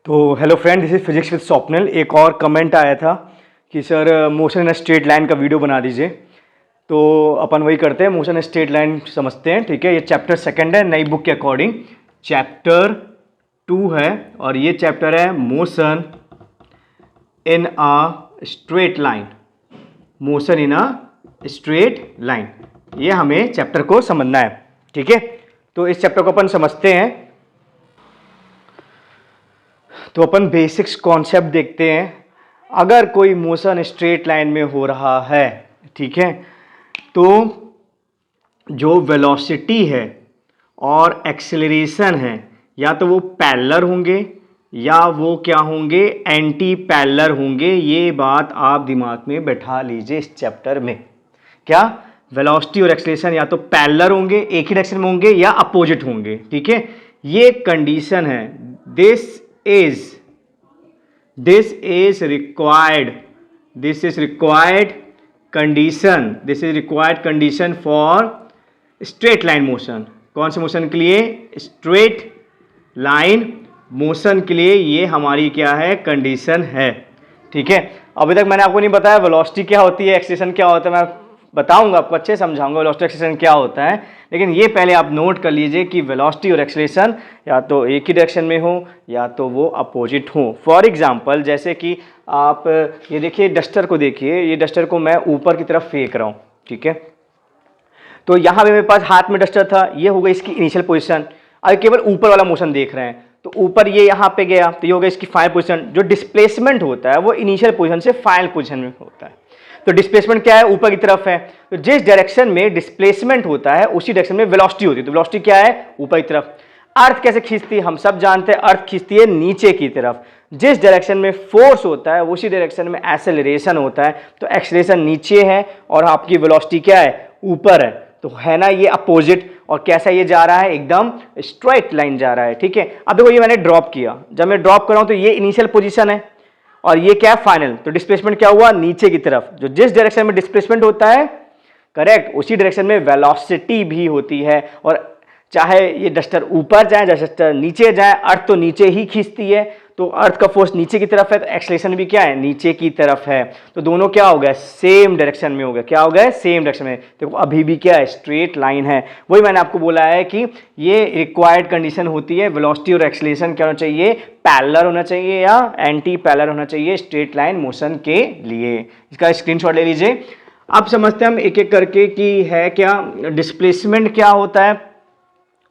तो hello friend, this is physics with Swapnil. एक और कमेंट आया था कि sir motion in straight line का वीडियो बना दीजिए। तो अपन वही करते हैं, मोशन इन स्ट्रेट लाइन समझते हैं। ठीक है, ये चैप्टर सेकंड है नई बुक के अकॉर्डिंग। चैप्टर 2 है और ये चैप्टर है motion in a straight line. Motion in a straight line, ये हमें चैप्टर को समझना है। ठीक है, तो इस चैप्टर को अपन समझते हैं। तो अपन बेसिक्स कॉन्सेप्ट देखते हैं। अगर कोई मोशन स्ट्रेट लाइन में हो रहा है, ठीक है, तो जो वेलोसिटी है और एक्सेलरेशन है, या तो वो पैरेलल होंगे या वो क्या होंगे, एंटी पैरेलल होंगे। ये बात आप दिमाग में बैठा लीजिए इस चैप्टर में। क्या वेलोसिटी और एक्सेलरेशन या तो पैरेलल होंगे, एक ही डायरेक्शन में होंगे, या अपोजिट होंगे। ठीक है, ये कंडीशन है। This is required condition for straight line motion। कौन से मोशन के लिए? स्ट्रेट लाइन मोशन के लिए ये हमारी क्या है, कंडीशन है। ठीक है, अभी तक मैंने आपको नहीं बताया वेलोसिटी क्या होती है, एक्सेलरेशन क्या होता है। मैं बताऊंगा आपको, अच्छे समझाऊंगा वेलोसिटी एक्सेलरेशन क्या होता है। लेकिन ये पहले आप नोट कर लीजिए कि वेलोसिटी और एक्सेलरेशन या तो एक ही डायरेक्शन में हो या तो वो अपोजिट हो। फॉर एग्जांपल, जैसे कि आप ये देखिए, डस्टर को देखिए, ये डस्टर को मैं ऊपर की तरफ फेंक रहा हूँ। ठीक है, तो यहाँ पे मेरे पास हाथ में डस्टर था, ये हो गई इसकी इनिशियल पोजीशन। अब केवल ऊपर वाला मोशन देख रहे हैं, तो ऊपर ये यहाँ पे गया तो ये हो गया इसकी फाइनल पोजीशन। जो डिस्प्लेसमेंट होता है वो इनिशियल पोजीशन से फाइनल पोजीशन में होता है। तो डिस्प्लेसमेंट क्या है, ऊपर की तरफ है। तो जिस डायरेक्शन में डिस्प्लेसमेंट होता है उसी डायरेक्शन में वेलोसिटी होती है। तो वेलोसिटी क्या है, ऊपर की तरफ। अर्थ कैसे खींचती है, हम सब जानते हैं, अर्थ खींचती है नीचे की तरफ। जिस डायरेक्शन में फोर्स होता है उसी डायरेक्शन में एक्सेलरेशन होता है। तो एक्सेलरेशन नीचे है और आपकी वेलोसिटी क्या है, ऊपर है। तो है ना ये अपोजिट। और कैसा ये जा रहा है, एकदम स्ट्रेट लाइन जा रहा है। ठीक है, अब देखो ये मैंने ड्रॉप किया, जब मैं ड्रॉप कर रहा हूं तो ये इनिशियल पोजीशन है और ये क्या है, फाइनल। तो डिस्प्लेसमेंट क्या हुआ, नीचे की तरफ। जो जिस डायरेक्शन में डिस्प्लेसमेंट होता है, करेक्ट, उसी डायरेक्शन में वेलोसिटी भी होती है। और चाहे ये डस्टर ऊपर जाए चाहे डस्टर नीचे जाए, अर्थ तो नीचे ही खींचती है। तो अर्थ का फोर्स नीचे की तरफ है, तो एक्सेलरेशन भी क्या है, नीचे की तरफ है। तो दोनों क्या हो गया, सेम डायरेक्शन में हो गया। क्या हो गया, सेम डायरेक्शन में। देखो अभी भी क्या है, स्ट्रेट लाइन है। वही मैंने आपको बोला है कि ये रिक्वायर्ड कंडीशन होती है। वेलोसिटी और एक्सेलरेशन क्या होना चाहिए, पैरेलल होना चाहिए या एंटी पैरेलल होना चाहिए स्ट्रेट लाइन मोशन के लिए। इसका स्क्रीनशॉट ले लीजिए। अब समझते हैं हम एक एक करके कि है क्या, डिस्प्लेसमेंट क्या होता है।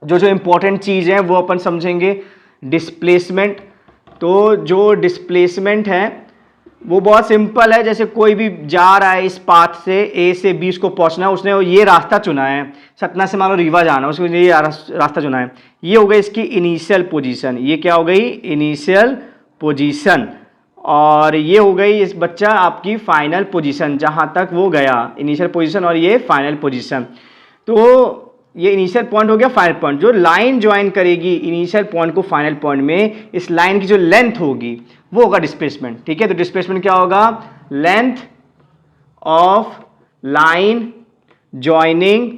जो जो इंपॉर्टेंट चीज है वो अपन समझेंगे। डिस्प्लेसमेंट, तो जो डिस्प्लेसमेंट है वो बहुत सिंपल है। जैसे कोई भी जा रहा है इस पाथ से, ए से बी उसको पहुंचना है, उसने ये रास्ता चुना है। सतना से मान लो रीवा जाना, उसको ये रास्ता चुना है। ये हो गई इसकी इनिशियल पोजीशन। ये क्या हो गई, इनिशियल पोजीशन। और ये हो गई इस बच्चा आपकी फाइनल पोजीशन, जहां तक वो गया इनिशियल पोजीशन, और ये फाइनल पोजीशन। तो ये इनिशियल पॉइंट हो गया, फाइनल पॉइंट। जो लाइन ज्वाइन करेगी इनिशियल पॉइंट को फाइनल पॉइंट में, इस लाइन की जो लेंथ होगी वो होगा डिस्प्लेसमेंट। ठीक है, तो डिस्प्लेसमेंट क्या होगा, length of line joining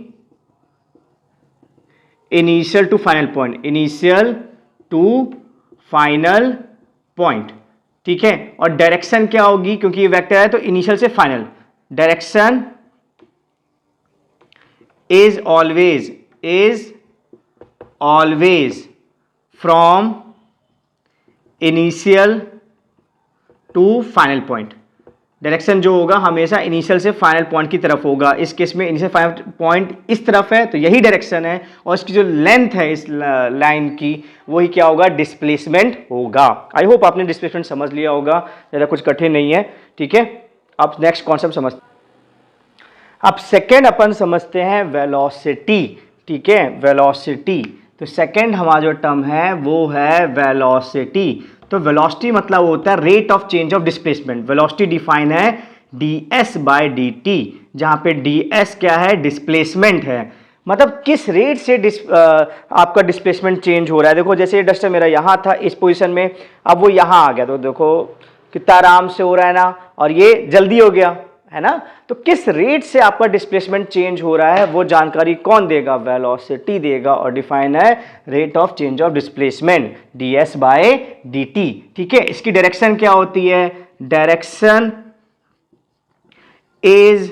initial to final point, initial to final point. ठीक है, और डायरेक्शन क्या होगी, क्योंकि ये वेक्टर है तो इनिशियल से final. Direction is always from initial to final point। Direction जो होगा हमेशा इनिशियल से फाइनल पॉइंट की तरफ होगा। इस केस में इनिशियल फाइनल पॉइंट इस तरफ है तो यही डायरेक्शन है, और इसकी जो लेंथ है इस लाइन की, वही क्या होगा, डिस्प्लेसमेंट होगा। आई होप आपने डिस्प्लेसमेंट समझ लिया होगा, ज़्यादा कुछ कठिन नहीं है। ठीक है, अब नेक्स्ट कॉन्सेप्ट समझते। अब सेकेंड अपन समझते हैं वेलोसिटी। ठीक है, वेलोसिटी। तो सेकेंड हमारा जो टर्म है वो है वेलोसिटी। तो वेलोसिटी मतलब होता है rate of change of displacement. Velocity define है ds बाय dt, जहां पे ds क्या है, डिस्प्लेसमेंट है। मतलब किस रेट से आपका डिस्प्लेसमेंट चेंज हो रहा है। देखो जैसे डस्टर मेरा यहां था इस पोजीशन में, अब वो यहां आ गया, तो देखो कितना आराम से हो रहा है ना, और ये जल्दी हो गया, है ना। तो किस रेट से आपका डिस्प्लेसमेंट चेंज हो रहा है वो जानकारी कौन देगा, वेलोसिटी देगा, और डिफाइन है rate of change of displacement ds by dt। ठीक है, इसकी डायरेक्शन क्या होती है, direction is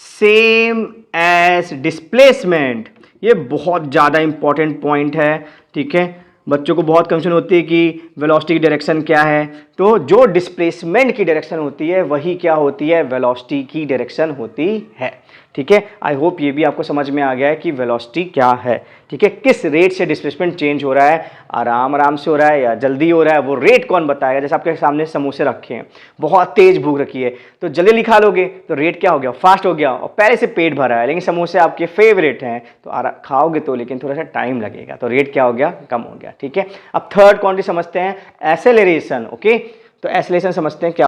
same as displacement. ये बहुत ज्यादा इंपॉर्टेंट पॉइंट है। ठीक है, बच्चों को बहुत कंफ्यूजन होती है कि वेलोसिटी की डायरेक्शन क्या है, तो जो डिस्प्लेसमेंट की डायरेक्शन होती है वही क्या होती है, वेलोसिटी की डायरेक्शन होती है। ठीक है, आई होप ये भी आपको समझ में आ गया है कि वेलोसिटी क्या है। ठीक है, किस रेट से डिस्प्लेसमेंट चेंज हो रहा है, आराम आराम से हो रहा है या जल्दी हो रहा है, वो रेट कौन बताएगा। जैसे आपके सामने समोसे रखे हैं, बहुत तेज भूख रखी है, तो जल्दी लिखा लोगे तो रेट क्या हो गया, फास्ट हो गया, और पहले से पेट भरा है, लेकिन समोसे आपके फेवरेट हैं तो खाओगे तो, लेकिन थोड़ा सा टाइम लगेगा, तो रेट क्या हो गया, कम हो गया। ठीक है, अब थर्ड क्वांटिटी समझते हैं, एक्सेलरेशन। ओके, तो एक्सेलरेशन समझते हैं क्या।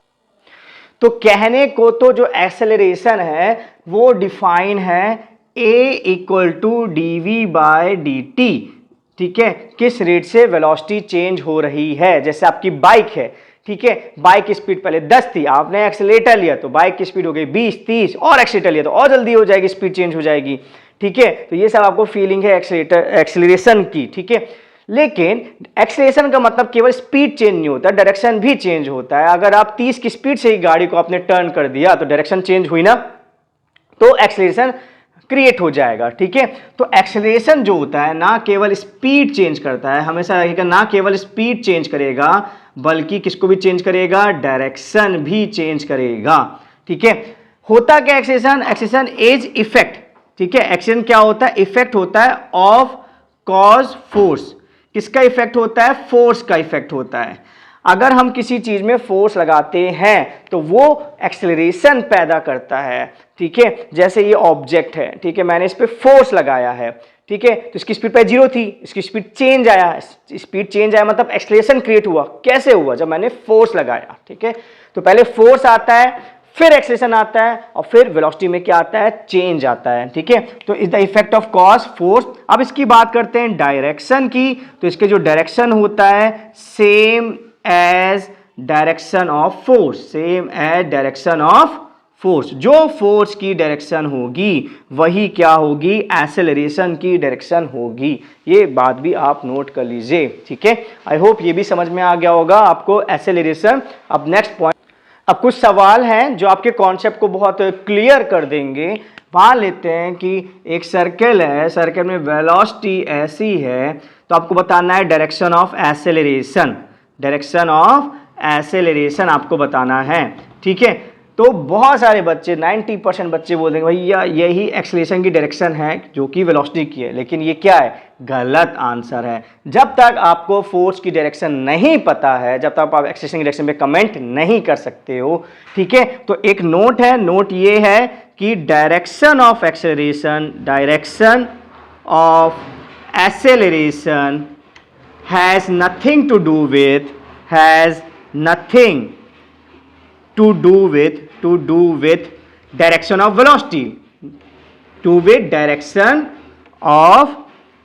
तो कहने को तो जो एक्सेलरेशन है वो डिफाइन है a equal to D by D T. ठीक है, किस रेट से वेलोसिटी चेंज हो रही है। जैसे आपकी बाइक है, ठीक है, बाइक की स्पीड पहले 10 थी, आपने एक्सेलेरेटर लिया तो बाइक की स्पीड हो गई 20 30, और एक्सेलेरेटर लिया तो और जल्दी हो जाएगी, स्पीड चेंज हो जाएगी। ठीक है, तो ये सब आपको फीलिंग है एक्सेलरेशन की। ठीक है, लेकिन एक्सेलरेशन का मतलब केवल स्पीड चेंज नहीं होता, डायरेक्शन भी चेंज होता है। अगर आप 30 की स्पीड से ही गाड़ी को आपने टर्न कर दिया तो डायरेक्शन चेंज हुई ना, तो एक्सेलरेशन क्रिएट हो जाएगा। ठीक है, तो एक्सेलरेशन जो होता है ना केवल स्पीड चेंज करता है, हमेशा रहेगा, ना केवल स्पीड चेंज करेगा बल्कि किसको भी चेंज करेगा, डायरेक्शन भी चेंज करेगा। ठीक है, होता क्या एक्सेलरेशन, एक्सेलरेशन इज इफेक्ट। ठीक है, एक्सेलरेशन क्या होता है, इफेक्ट होता है ऑफ कॉज फोर्स। किसका इफेक्ट होता है, फोर्स का इफेक्ट होता है। अगर हम किसी चीज में फोर्स लगाते हैं तो वो एक्सेलरेशन पैदा करता है। ठीक है, जैसे ये ऑब्जेक्ट है, ठीक है, मैंने इस पे फोर्स लगाया है, ठीक है, तो इसकी स्पीड पे 0 थी, इसकी स्पीड चेंज आया, स्पीड चेंज आया मतलब एक्सेलरेशन क्रिएट हुआ। कैसे हुआ, जब मैंने फोर्स लगाया। ठीक है, तो पहले फोर्स आता है, फिर एक्सेलरेशन आता है, और फिर वेलोसिटी में क्या आता है, चेंज आता है। ठीक है, तो is the effect of cause force. अब इसकी बात करते हैं डायरेक्शन की, तो इसके जो डायरेक्शन होता है same as direction of force, same as direction of force. जो फोर्स की डायरेक्शन होगी वही क्या होगी, एक्सेलरेशन की डायरेक्शन होगी। ये बात भी आप नोट कर लीजिए। ठीक है, आई होप ये भी समझ में आ गया होगा आपको एक्सेलरेशन। अब नेक्स्ट पॉइंट, अब कुछ सवाल हैं जो आपके कॉन्सेप्ट को बहुत क्लियर कर देंगे। मान लेते हैं कि एक सर्कल है, सर्कल में वेलोसिटी ऐसी है, तो आपको बताना है direction of acceleration, direction of acceleration आपको बताना है। ठीक है, तो बहुत सारे बच्चे 90% बच्चे बोल देंगे भैया यही एक्सेलरेशन की डायरेक्शन है जो कि वेलोसिटी की है, लेकिन ये क्या है, गलत आंसर है। जब तक आपको फोर्स की डायरेक्शन नहीं पता है, जब तक आप एक्सेलरेशन की डायरेक्शन पे कमेंट नहीं कर सकते हो। ठीक है, तो एक नोट है, नोट ये है कि direction of acceleration, direction of acceleration has nothing to do with, has nothing to do with direction of velocity, to with direction of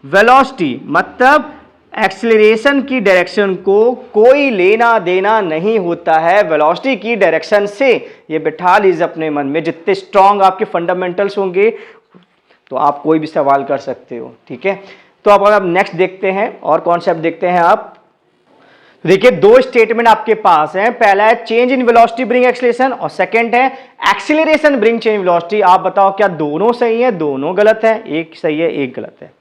velocity। मतलब एक्सेलरेशन की डायरेक्शन को कोई लेना देना नहीं होता है वेलोसिटी की डायरेक्शन से। ये बिठा लीजिए अपने मन में, जितने स्ट्रांग आपके फंडामेंटल्स होंगे तो आप कोई भी सवाल कर सकते हो। ठीक है, तो अब नेक्स्ट देखते हैं और कॉन्सेप्ट देखते हैं। आप देखिए, दो स्टेटमेंट आपके पास है, पहला है change in velocity bring acceleration, और सेकंड है एक्सेलरेशन ब्रिंग चेंज वेलोसिटी। आप बताओ क्या दोनों सही है, दोनों गलत है, एक सही है एक गलत है।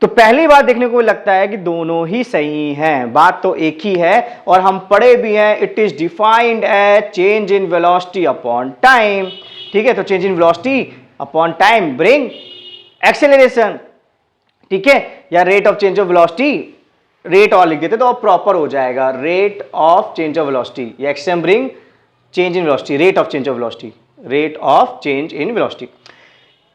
तो पहली बार देखने को लगता है कि दोनों ही सही हैं, बात तो एक ही है, और हम पढ़े भी हैं, it is defined as change in velocity upon time. ठीक है, तो change in velocity upon time bring acceleration. ठीक है, या rate of change of velocity, rate और लिख देते तो प्रॉपर हो जाएगा, rate of change of velocity, या एक्सएम bring change in velocity, rate of change of velocity, rate of change in velocity.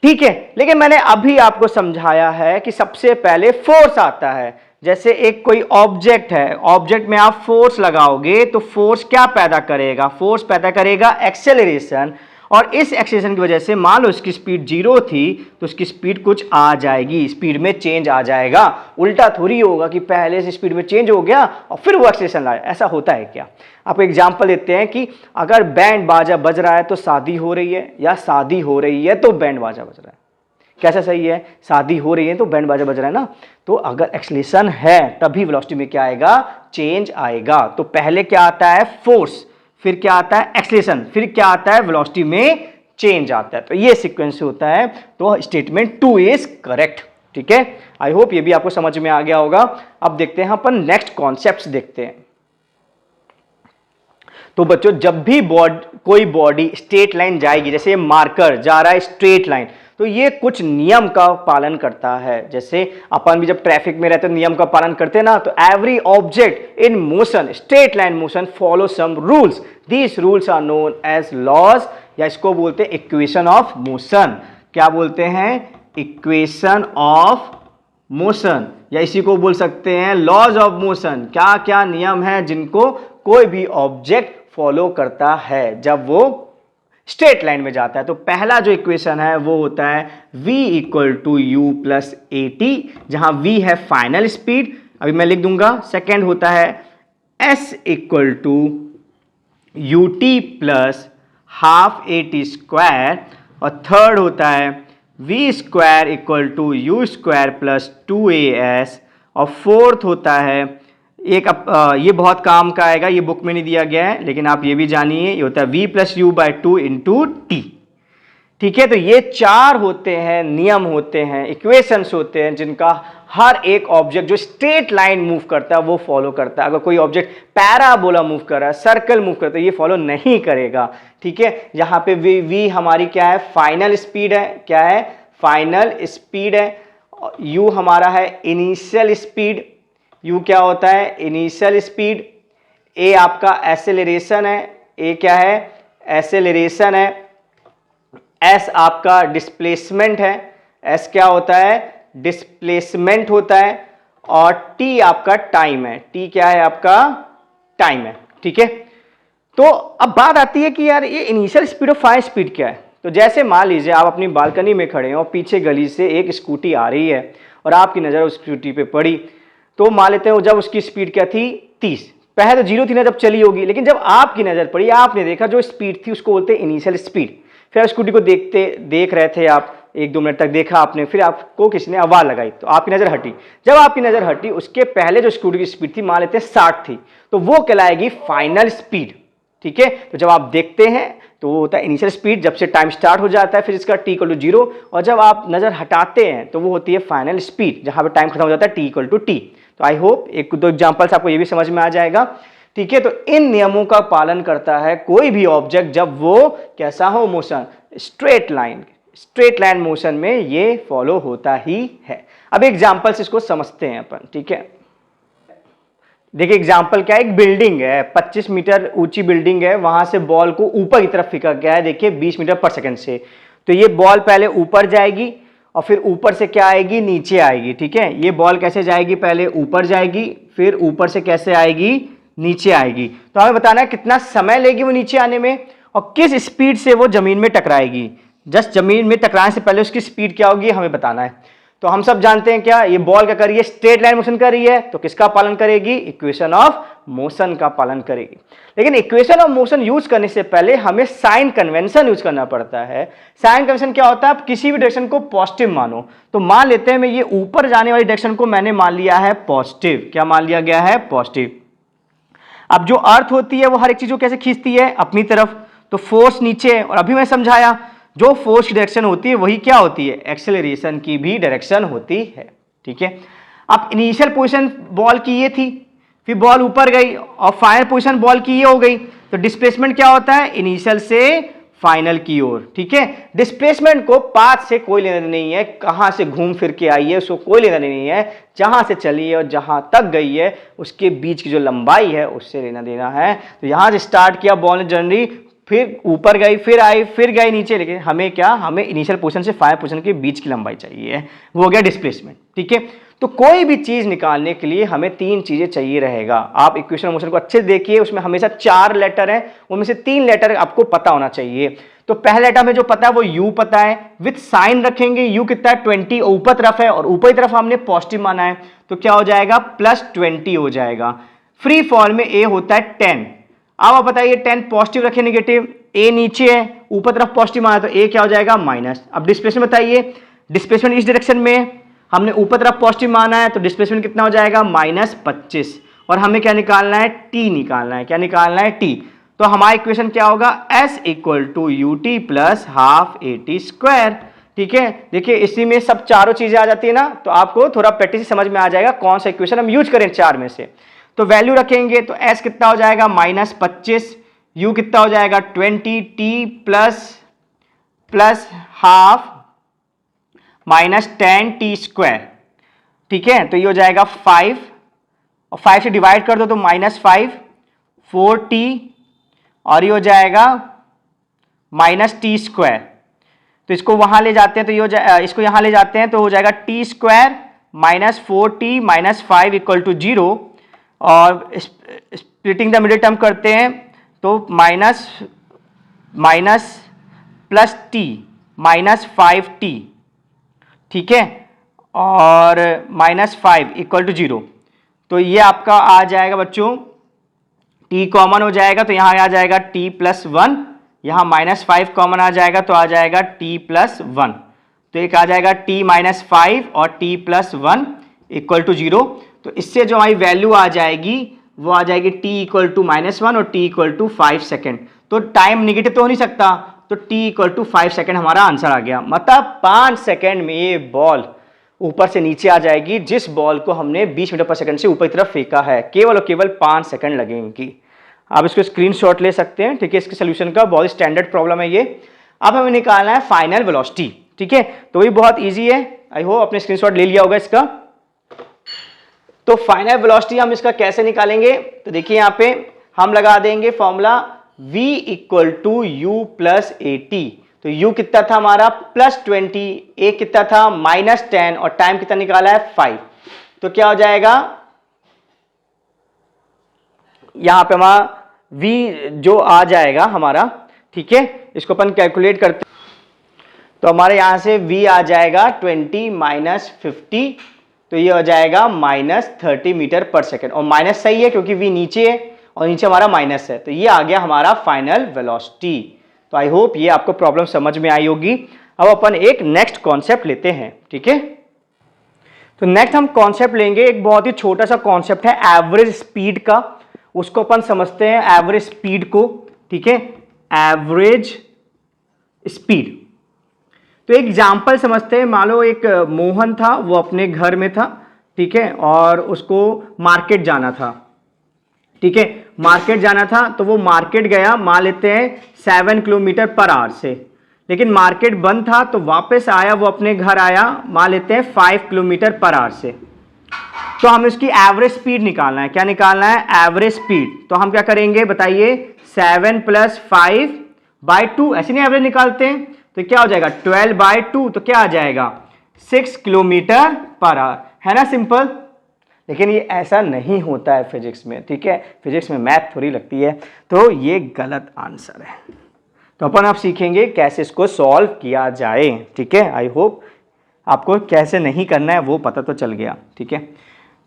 ठीक है, लेकिन मैंने अभी आपको समझाया है कि सबसे पहले फोर्स आता है। जैसे एक कोई ऑब्जेक्ट है, ऑब्जेक्ट में आप फोर्स लगाओगे तो फोर्स क्या पैदा करेगा, फोर्स पैदा करेगा एक्सेलरेशन, और इस एक्सेलरेशन की वजह से मान लो इसकी स्पीड 0 थी तो उसकी स्पीड कुछ आ जाएगी, स्पीड में चेंज आ जाएगा। उल्टा थोड़ी होगा कि पहले से स्पीड में चेंज हो गया और फिर वो एक्सेलरेशन लाया, ऐसा होता है क्या? आपको एग्जांपल देते हैं कि अगर बैंड बाजा बज रहा है तो शादी हो रही है, या शादी हो रही है तो बैंड बाजा बज रहा है। कैसा सही है? शादी हो रही है तो बैंड बाजा बज रहा है ना। तो अगर एक्सेलरेशन है तभी वेलोसिटी में क्या आएगा? चेंज आएगा। तो पहले क्या आता है? फोर्स, फिर क्या आता है? एक्सेलरेशन, फिर क्या आता है? वेलोसिटी में चेंज आता है। तो ये सीक्वेंस होता है। तो स्टेटमेंट 2 इज करेक्ट। ठीक है, आई होप ये भी आपको समझ में आ गया होगा। अब देखते हैं अपन नेक्स्ट कॉन्सेप्ट्स देखते हैं। तो बच्चों जब भी कोई बॉडी स्ट्रेट लाइन जाएगी, जैसे मार्कर जा रहा है स्ट्रेट लाइन, तो ये कुछ नियम का पालन करता है। जैसे अपन भी जब ट्रैफिक में रहते हैं नियम का पालन करते हैं ना, तो every object in motion, straight line motion, follow some rules. These rules are known as laws, या इसको बोलते हैं इक्वेशन ऑफ मोशन। क्या बोलते हैं? इक्वेशन ऑफ मोशन, या इसी को बोल सकते हैं लॉज ऑफ मोशन। क्या क्या नियम है जिनको कोई भी ऑब्जेक्ट फॉलो करता है जब वो स्ट्रेट लाइन में जाता है? तो पहला जो इक्वेशन है वो होता है v equal to U plus A T, जहां v है फाइनल स्पीड, अभी मैं लिख दूंगा। सेकेंड होता है s equal to U T plus half A T square, और थर्ड होता है v square equal to U square plus 2as, और फोर्थ होता है एक ये बहुत काम का आएगा, ये बुक में नहीं दिया गया है लेकिन आप ये भी जानिए, ये होता है v plus you by 2 into T. ठीक है, तो ये 4 होते हैं, नियम होते हैं, इक्वेशंस होते हैं जिनका हर एक ऑब्जेक्ट जो स्ट्रेट लाइन मूव करता है वो फॉलो करता है। अगर कोई ऑब्जेक्ट पैराबोला मूव कर रहा है, सर्कल मूव करता है, ये फॉलो नहीं करेगा। ठीक है, यहाँ पे v हमारी क्या है? फाइनल स्पीड है। क्या है? फाइनल स्पीड है। u हमारा है इनिशियल स्पीड। u क्या होता है? Initial speed. a आपका एक्सेलरेशन है। a क्या है? एक्सेलरेशन है। s आपका डिस्प्लेसमेंट है। s क्या होता है? डिस्प्लेसमेंट होता है। और t आपका टाइम है। t क्या है? आपका टाइम है। ठीक है, तो अब बात आती है कि यार ये इनिशियल स्पीड और फाइनल स्पीड क्या है? तो जैसे मान लीजिए आप अपनी बालकनी में खड़े हैं और पीछे गली से एक स्कूटी आ रही है और आपकी नज़र उस स्कूटी पे पड़ी, तो मान लेते हैं जब उसकी स्पीड क्या थी? 30। पहले तो 0 थी ना जब चली होगी, लेकिन जब आपकी नज़र पड़ी, आपने देखा जो स्पीड थी उसको बोलते हैं इनिशियल स्पीड। फिर स्कूटी को देख रहे थे आप, 1-2 मिनट तक देखा आपने, फिर आपको किसी ने आवाज़ लगाई तो आपकी नज़र हटी। जब आपकी नज़र हटी उसके पहले जो स्कूटी की स्पीड थी मान लेते हैं 60 थी, तो वो कहलाएगी फाइनल स्पीड। ठीक है, तो जब आप देखते हैं तो वो होता है इनिशियल स्पीड, जब से टाइम स्टार्ट हो जाता है फिर इसका t इक्वल टू 0, और जब आप नज़र हटाते हैं तो वो होती है फाइनल स्पीड, जहाँ पे टाइम खत्म हो जाता है t इक्वल टू टी। तो आई होप 1-2 एग्जाम्पल्स आपको ये भी समझ में आ जाएगा। ठीक है, तो इन नियमों का पालन करता है कोई भी ऑब्जेक्ट जब वो कैसा हो? मोशन, स्ट्रेट लाइन मोशन में ये फॉलो होता ही है। अब एग्जाम्पल्स इसको समझते हैं अपन। ठीक है, देखिए एग्जाम्पल क्या है? एक बिल्डिंग है, 25 मीटर ऊंची बिल्डिंग है, वहां से बॉल को ऊपर की तरफ फेंका गया है, देखिए 20 मीटर पर सेकंड से। तो ये बॉल पहले ऊपर जाएगी और फिर ऊपर से क्या आएगी? नीचे आएगी। ठीक है, ये बॉल कैसे जाएगी? पहले ऊपर जाएगी, फिर ऊपर से कैसे आएगी? नीचे आएगी। तो हमें बताना है कितना समय लेगी वो नीचे आने में और किस स्पीड से वो जमीन में टकराएगी। जस्ट जमीन में टकराने से पहले उसकी स्पीड क्या होगी हमें बताना है। तो हम सब जानते हैं क्या, ये बॉल क्या कर रही है? स्ट्रेट लाइन मोशन कर रही है, तो किसका पालन करेगी? इक्वेशन ऑफ मोशन का पालन करेगी। लेकिन इक्वेशन ऑफ मोशन यूज करने से पहले हमें साइन कन्वेंशन यूज करना पड़ता है। साइन कन्वेंशन क्या होता है? आप किसी भी डायरेक्शन को पॉजिटिव मानो, तो मान लेते हैं मैं ये ऊपर जाने वाली डायरेक्शन को मैंने मान लिया है पॉजिटिव। क्या मान लिया गया है? पॉजिटिव। अब जो अर्थ होती है वो हर एक चीज को कैसे खींचती है? अपनी तरफ। तो फोर्स नीचे, और अभी मैं समझाया जो फोर्स की डायरेक्शन होती है वही क्या होती है? एक्सेलरेशन की भी डायरेक्शन होती है। ठीक है, अब इनिशियल पोजीशन बॉल की ये थी, फिर बॉल ऊपर गई और फाइनल पोजीशन बॉल की ये हो गई, तो डिस्प्लेसमेंट क्या होता है? इनिशियल से फाइनल की ओर। ठीक है, डिस्प्लेसमेंट को पाथ से कोई लेना नहीं है, कहां से घूम फिर के आई है उसको कोई लेना नहीं है, जहां से चली है और जहां तक गई है उसके बीच की जो लंबाई है उससे लेना देना है। तो यहां से स्टार्ट किया बॉल ने जर्नी, फिर ऊपर गई, फिर आई, फिर गई नीचे, लेकिन हमें क्या? हमें इनिशियल पोजीशन से फाइनल पोजीशन के बीच की लंबाई चाहिए, वो हो गया डिस्प्लेसमेंट। ठीक है, तो कोई भी चीज निकालने के लिए हमें 3 चीजें चाहिए रहेगा। आप इक्वेशन ऑफ मोशन को अच्छे से देखिए, उसमें हमेशा 4 लेटर हैं, उनमें से 3 लेटर आपको पता होना चाहिए। तो पहले लेटर में जो पता है वो u पता है, विथ साइन रखेंगे, u कितना है 20, ऊपर तरफ है और ऊपरी तरफ हमने पॉजिटिव माना है, तो क्या हो जाएगा +20 हो जाएगा। फ्री फॉल में a होता है 10। अब आप बताइए 10 पॉजिटिव रखे नेगेटिव, a नीचे है, ऊपर तरफ पॉजिटिव माना, तो a क्या हो जाएगा माइनस। अब डिस्प्लेसमेंट बताइए, डिस्प्लेसमेंट इस डायरेक्शन में, हमने ऊपर तरफ पॉजिटिव माना है, तो डिस्प्लेसमेंट कितना हो जाएगा -25। और हमें क्या निकालना है t निकालना है, क्या निकालना है t। तो हमारा इक्वेशन क्या होगा s = ut + ½ at²। ठीक है, देखिए इसी में सब चारों चीजें आ जाती है ना, तो आपको थोड़ा प्रैक्टिस समझ में आ जाएगा कौन सा इक्वेशन हम यूज करें 4 में से। तो वैल्यू रखेंगे तो s कितना हो जाएगा -25, u कितना हो जाएगा 20, t + ½ -10t²। ठीक है, तो ये हो जाएगा 5 और 5 से डिवाइड कर दो तो -5, 4t और ये हो जाएगा -t²। तो इसको वहां ले जाते हैं तो ये इसको यहां ले जाते हैं तो हो जाएगा t² -4t -5 = 0। और स्प्लिटिंग द मिडिल टर्म करते हैं तो माइनस प्लस t -5t। ठीक है, और -5 = 0। तो ये आपका आ जाएगा बच्चों, t कॉमन हो जाएगा तो यहाँ आ जाएगा t + 1, यहाँ -5 कॉमन आ जाएगा तो आ जाएगा t + 1। तो एक आ जाएगा t -5 और t + 1 = 0। तो इससे जो हमारी वैल्यू आ जाएगी वो आ जाएगी t = -1 और t = 5 सेकेंड। तो टाइम निगेटिव तो हो नहीं सकता, तो t = 5 सेकेंड हमारा आंसर आ गया। मतलब 5 सेकेंड में ये बॉल ऊपर से नीचे आ जाएगी, जिस बॉल को हमने 20 मीटर पर सेकंड से ऊपर की तरफ फेंका है। केवल और केवल 5 सेकंड लगेंगी। आप इसको स्क्रीनशॉट ले सकते हैं। ठीक है, इसके सोल्यूशन का बहुत स्टैंडर्ड प्रॉब्लम है ये। अब हमें निकालना है फाइनल वेलोसिटी। ठीक है, तो ये बहुत इजी है, आई होप आपने स्क्रीनशॉट ले लिया होगा इसका। तो फाइनल वेलोसिटी हम इसका कैसे निकालेंगे, तो देखिए यहाँ पे हम लगा देंगे फॉर्मूला v = u + at। तो u कितना था हमारा +20, a कितना था -10 और टाइम कितना निकाला है 5। तो क्या हो जाएगा यहां पे हमारा v जो आ जाएगा हमारा, ठीक है, इसको अपन कैलकुलेट करते तो हमारे यहां से v आ जाएगा 20 - 50, तो ये हो जाएगा -30 मीटर पर सेकेंड। और माइनस सही है क्योंकि v नीचे है और नीचे हमारा माइनस है, तो ये आ गया हमारा फाइनल वेलोसिटी। तो आई होप ये आपको प्रॉब्लम समझ में आई होगी। अब अपन एक नेक्स्ट कॉन्सेप्ट लेते हैं। ठीक है, तो नेक्स्ट हम कॉन्सेप्ट लेंगे, एक बहुत ही छोटा सा कॉन्सेप्ट है एवरेज स्पीड का। उसको अपन समझते हैं एवरेज स्पीड को। ठीक है, एवरेज स्पीड। तो एक एग्जाम्पल समझते हैं। मान लो एक मोहन था, वो अपने घर में था, ठीक है, और उसको मार्केट जाना था। ठीक है, मार्केट जाना था तो वो मार्केट गया, मान लेते हैं 7 किलोमीटर पर आवर से, लेकिन मार्केट बंद था तो वापस आया, वो अपने घर आया, मान लेते हैं 5 किलोमीटर पर आवर से। तो हमें उसकी एवरेज स्पीड निकालना है। क्या निकालना है एवरेज स्पीड। तो हम क्या करेंगे बताइए, 7 + 5/2, ऐसे नहीं एवरेज निकालते हैं, तो क्या हो जाएगा 12/2, तो क्या आ जाएगा 6 किलोमीटर पर आवर, है ना सिंपल। लेकिन ये ऐसा नहीं होता है फिजिक्स में। ठीक है, फिजिक्स में मैथ थोड़ी लगती है, तो ये गलत आंसर है। तो अपन आप सीखेंगे कैसे इसको सॉल्व किया जाए। ठीक है, आई होप आपको कैसे नहीं करना है वो पता तो चल गया। ठीक है,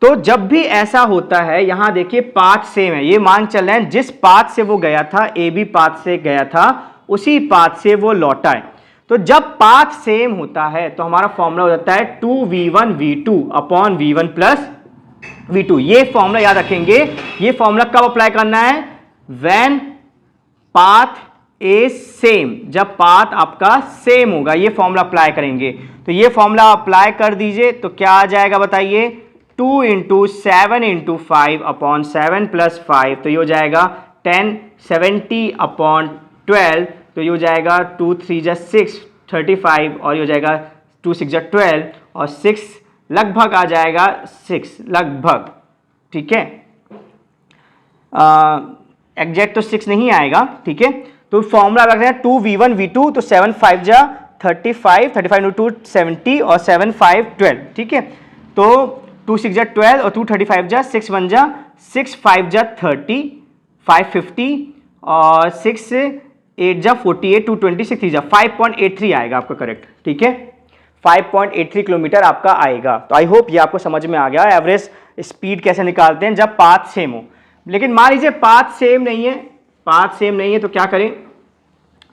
तो जब भी ऐसा होता है, यहां देखिए पाथ सेम है, ये मान चल रहे हैं जिस पाथ से वो गया था, ए बी पाथ से गया था, उसी पाथ से वो लौटा है। तो जब पाथ सेम होता है तो हमारा फॉर्मूला हो जाता है 2v1 v2 / v1 + v2। ये फॉर्मूला याद रखेंगे। ये फॉर्मूला कब अप्लाई करना है, व्हेन पाथ इज सेम, जब पाथ आपका सेम होगा ये फॉर्मूला अप्लाई करेंगे। तो ये फॉर्मूला अप्लाई कर दीजिए तो क्या आ जाएगा बताइए, 2 × 7 × 5 / 7 + 5, तो ये हो जाएगा 10, 70/12, तो ये हो जाएगा 2 × 3 = 6, 35, और ये हो जाएगा 2 × 6 = 12, और 6 लगभग आ जाएगा 6 लगभग। ठीक है, एग्जैक्ट तो 6 नहीं आएगा। ठीक है, तो फॉर्मूला रख रहे हैं 2v1 v2, तो 7 × 5 = 35, 35 × 2 70, और 7 × 5 = 12। ठीक है, तो 2 6 जा 12 और 2 35 जा 6 1 जा 6 5 जा 30 5 50 और 6 8 जा 48 2 26 3 जा 5.83 आएगा आपका करेक्ट। ठीक है, 5.83 किलोमीटर आपका आएगा। तो आई होप ये आपको समझ में आ गया एवरेज स्पीड कैसे निकालते हैं जब पाथ सेम हो। लेकिन मान लीजिए पाथ सेम नहीं है, पाथ सेम नहीं है तो क्या करें?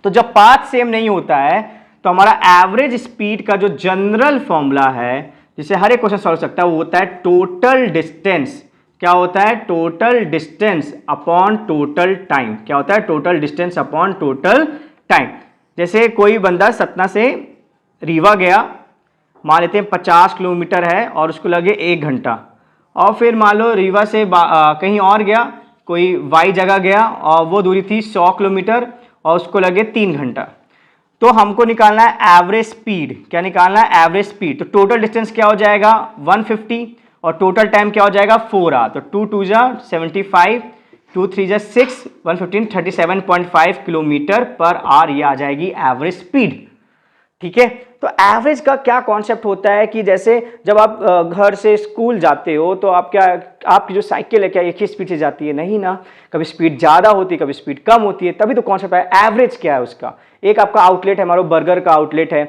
तो जब पाथ सेम नहीं होता है तो हमारा एवरेज स्पीड का जो जनरल फॉर्मूला है जिसे हर एक क्वेश्चन सॉल्व सकता है वो होता है टोटल डिस्टेंस। क्या होता है? Total distance upon total time. क्या होता है? Total distance upon total time. जैसे कोई बंदा सतना से रीवा गया, मान लेते हैं 50 किलोमीटर है और उसको लगे 1 घंटा, और फिर मान लो रीवा से कहीं और गया, कोई वाई जगह गया और वो दूरी थी 100 किलोमीटर और उसको लगे 3 घंटा। तो हमको निकालना है एवरेज स्पीड। क्या निकालना है? Average speed. तो टोटल डिस्टेंस क्या हो जाएगा? 150 और टोटल टाइम क्या हो जाएगा? 4 आवर। तो 2 2 जा 75 2 3 जा 6 115 37.5 किलोमीटर पर आवर ये आ जाएगी एवरेज स्पीड। ठीक है, तो एवरेज का क्या कॉन्सेप्ट होता है कि जैसे जब आप घर से स्कूल जाते हो तो आप क्या, आपकी जो साइकिल है क्या एक ही स्पीड से जाती है? नहीं ना, कभी स्पीड ज़्यादा होती है, कभी स्पीड कम होती है, तभी तो कॉन्सेप्ट है एवरेज क्या है उसका। एक आपका आउटलेट है, हमारा बर्गर का आउटलेट है,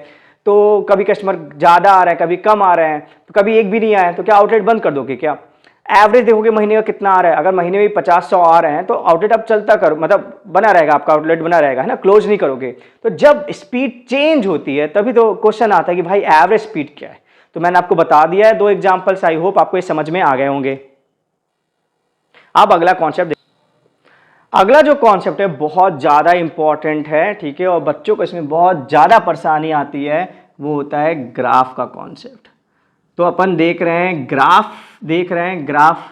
तो कभी कस्टमर ज़्यादा आ रहा है, कभी कम आ रहे हैं, तो कभी एक भी नहीं आया तो क्या आउटलेट बंद कर दोगे क्या? एवरेज देखोगे महीने का कितना आ रहा है। अगर महीने में 50-100 आ रहे हैं तो आउटलेट आप चलता करो, मतलब बना रहेगा आपका आउटलेट, बना रहेगा, है ना, क्लोज नहीं करोगे। तो जब स्पीड चेंज होती है तभी तो क्वेश्चन आता है कि भाई एवरेज स्पीड क्या है। तो मैंने आपको बता दिया है 2 एग्जांपल्स, आई होप आपको ये समझ में आ गए होंगे। अब अगला कॉन्सेप्ट, अगला जो कॉन्सेप्ट है बहुत ज़्यादा इंपॉर्टेंट है, ठीक है, और बच्चों को इसमें बहुत ज़्यादा परेशानी आती है, वो होता है ग्राफ का कॉन्सेप्ट। तो अपन देख रहे हैं ग्राफ, देख रहे हैं ग्राफ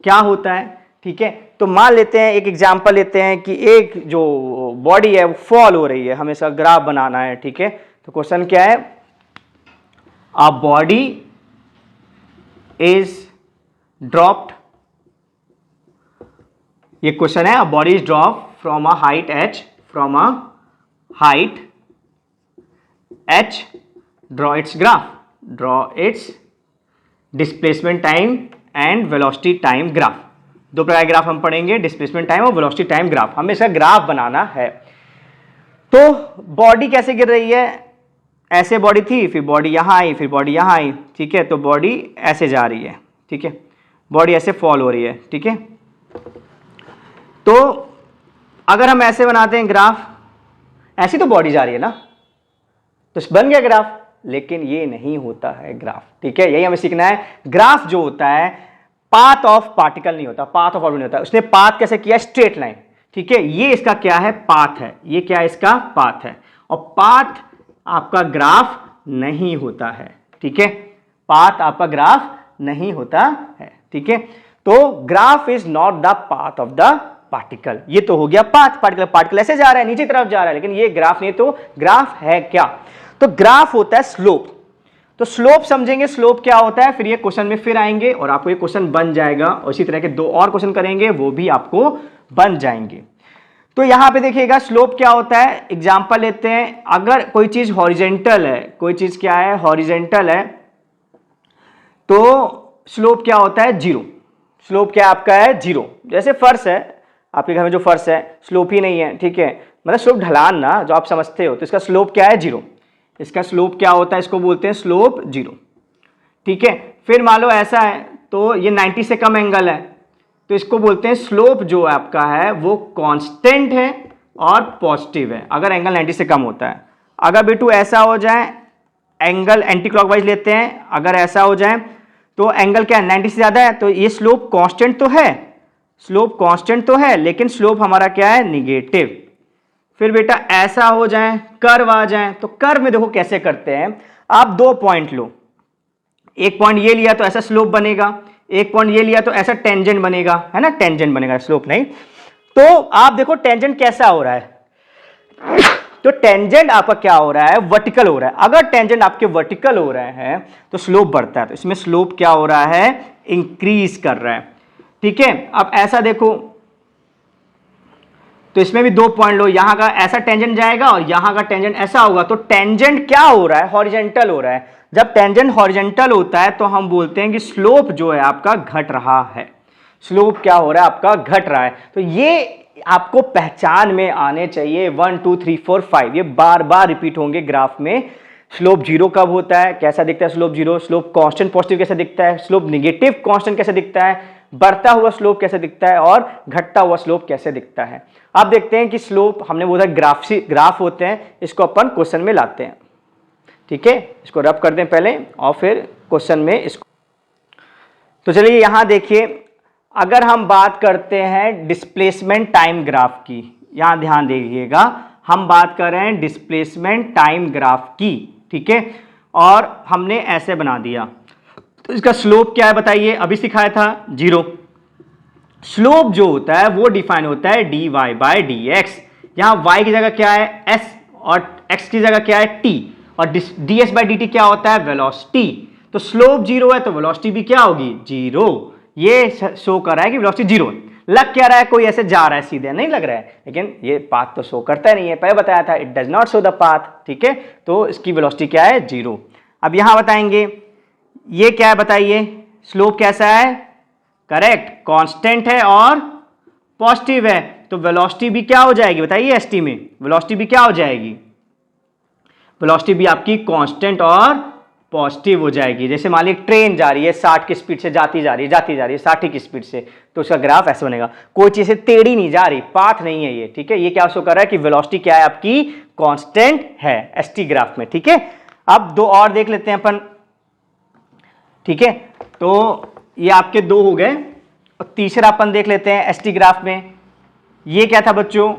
क्या होता है। ठीक है, तो मान लेते हैं एक एग्जांपल लेते हैं कि एक जो बॉडी है वो फॉल हो रही है, हमें इसका ग्राफ बनाना है। ठीक है, तो क्वेश्चन क्या है? अ बॉडी इज ड्रॉप्ड, ये क्वेश्चन है, a body is drop from a height h, from a height h, draw it's graph, draw it's displacement time and velocity time graph. 2 प्रकार के ग्राफ हम पढ़ेंगे, डिस्प्लेसमेंट टाइम और velocity time graph. हमें इसका graph बनाना है। तो बॉडी कैसे गिर रही है? ऐसे बॉडी थी, फिर बॉडी यहां आई, फिर बॉडी यहां आई। ठीक है, तो बॉडी ऐसे जा रही है। ठीक है, बॉडी ऐसे फॉल हो रही है। ठीक है, तो अगर हम ऐसे बनाते हैं ग्राफ, ऐसी तो बॉडी जा रही है ना, तो बन गया ग्राफ। लेकिन ये नहीं होता है ग्राफ। ठीक है, यही हमें सीखना है। ग्राफ जो होता है पाथ ऑफ पार्टिकल नहीं होता, पाथ ऑफ ऑर्बिट नहीं होता। उसने पाथ कैसे किया? Straight line. ठीक है, ये इसका क्या है? पाथ है। ये क्या है? इसका पाथ है। और पाथ आपका ग्राफ नहीं होता है। ठीक है, पाथ आपका ग्राफ नहीं होता है। ठीक है, तो graph is not the path of the particle. ये तो हो गया पाथ, पार्टिकल, पार्टिकल ऐसे जा रहा है, नीचे तरफ जा रहा है, लेकिन ये ग्राफ नहीं। तो ग्राफ है क्या? तो ग्राफ होता है स्लोप। तो स्लोप समझेंगे, स्लोप क्या होता है, फिर ये क्वेश्चन में फिर आएंगे और आपको ये क्वेश्चन बन जाएगा, और इसी तरह के 2 और क्वेश्चन करेंगे वो भी आपको बन जाएंगे। तो यहां पे देखिएगा स्लोप क्या होता है। एग्जांपल लेते हैं, अगर कोई चीज हॉरिजेंटल है, कोई चीज क्या है? हॉरिजेंटल है, तो स्लोप क्या होता है? 0। स्लोप क्या आपका है? 0। जैसे फर्श है, आपके घर में जो फर्श है स्लोप ही नहीं है। ठीक है, मतलब स्लोप ढलान ना, जो आप समझते हो, तो इसका स्लोप क्या है? 0। इसका स्लोप क्या होता है? इसको बोलते हैं स्लोप 0। ठीक है, फिर मान लो ऐसा है, तो ये 90 से कम एंगल है, तो इसको बोलते हैं स्लोप जो आपका है वो कांस्टेंट है और पॉजिटिव है अगर एंगल 90 से कम होता है। अगर बेटू ऐसा हो जाए, एंगल एंटी क्लॉकवाइज लेते हैं, अगर ऐसा हो जाए तो एंगल क्या है? 90 से ज्यादा है, तो ये स्लोप कांस्टेंट तो है, स्लोप कांस्टेंट तो है, लेकिन स्लोप हमारा क्या है? निगेटिव। फिर बेटा ऐसा हो जाए, कर्व आ जाए, तो कर्व में देखो कैसे करते हैं। आप 2 पॉइंट लो, एक पॉइंट ये लिया तो ऐसा स्लोप बनेगा, एक पॉइंट ये लिया तो ऐसा टेंजेंट बनेगा, है ना, टेंजेंट बनेगा, स्लोप नहीं। तो आप देखो टेंजेंट कैसा हो रहा है, तो टेंजेंट आपका क्या हो रहा है? वर्टिकल हो रहा है। अगर टेंजेंट आपके वर्टिकल हो रहे हैं तो स्लोप बढ़ता है, तो इसमें स्लोप क्या हो रहा है? इंक्रीज कर रहा है। ठीक है, अब ऐसा देखो, तो इसमें भी 2 पॉइंट लो, यहां का ऐसा टेंजेंट जाएगा और यहां का टेंजेंट ऐसा होगा, तो टेंजेंट क्या हो रहा है? हॉरिजेंटल हो रहा है। जब टेंजेंट हॉरिजॉन्टल होता है तो हम बोलते हैं कि स्लोप जो है आपका घट रहा है, स्लोप क्या हो रहा है आपका घट रहा है। तो ये आपको पहचान में आने चाहिए, 1 2 3 4 5 ये बार बार रिपीट होंगे ग्राफ में। स्लोप जीरो कब होता है, कैसा दिखता है slope zero, slope constant positive कैसा दिखता है, स्लोप नेगेटिव कांस्टेंट कैसे दिखता है, बढ़ता हुआ स्लोप कैसे दिखता है और घटता हुआ स्लोप कैसे दिखता है। अब देखते हैं कि स्लोप हमने बोला ग्राफ होते हैं, इसको अपन क्वेश्चन में लाते हैं। ठीक है, इसको रब कर दें पहले और फिर क्वेश्चन में इसको। तो चलिए यहां देखिए, अगर हम बात करते हैं डिस्प्लेसमेंट टाइम ग्राफ की, यहां ध्यान दीजिएगा, हम बात कर रहे हैं डिस्प्लेसमेंट टाइम ग्राफ की। ठीक है, और हमने ऐसे बना दिया, तो इसका स्लोप क्या है बताइए, अभी सिखाया था जीरो। स्लोप जो होता है वो डिफाइन होता है dy बाय dx। यहां y की जगह क्या है s और x की जगह क्या है t, और ds बाय dt क्या होता है वेलोसिटी। तो स्लोप जीरो है तो वेलोसिटी भी क्या होगी जीरो। ये शो कर रहा है कि वेलोसिटी जीरो है। लग क्या रहा है, कोई ऐसे जा रहा है सीधे नहीं लग रहा है, लेकिन ये पाथ तो शो करता नहीं है, पहले बताया था it does not show the path. ठीक है, तो इसकी वेलोसिटी क्या है जीरो। अब यहां बताएंगे ये क्या है बताइए, स्लोप कैसा है, करेक्ट कांस्टेंट है और पॉजिटिव है, तो वेलोसिटी भी क्या हो जाएगी बताइए, एसटी में वेलोसिटी भी क्या हो जाएगी, वेलोसिटी भी आपकी कांस्टेंट और पॉजिटिव हो जाएगी। जैसे मान लीजिए ट्रेन जा रही है 60 की स्पीड से जाती जा रही है 60 की स्पीड से, तो उसका ग्राफ ऐसे बनेगा, कोई चीज से टेढ़ी नहीं जा रही, पाथ नहीं है ये। ठीक है, ये क्या शो कर रहा है कि वेलोसिटी क्या है आपकी कांस्टेंट है एसटी ग्राफ में। ठीक है, अब दो और देख लेते हैं अपन। ठीक है, तो ये आपके दो हो गए, और तीसरा अपन देख लेते हैं एसटी ग्राफ में। ये क्या था बच्चों,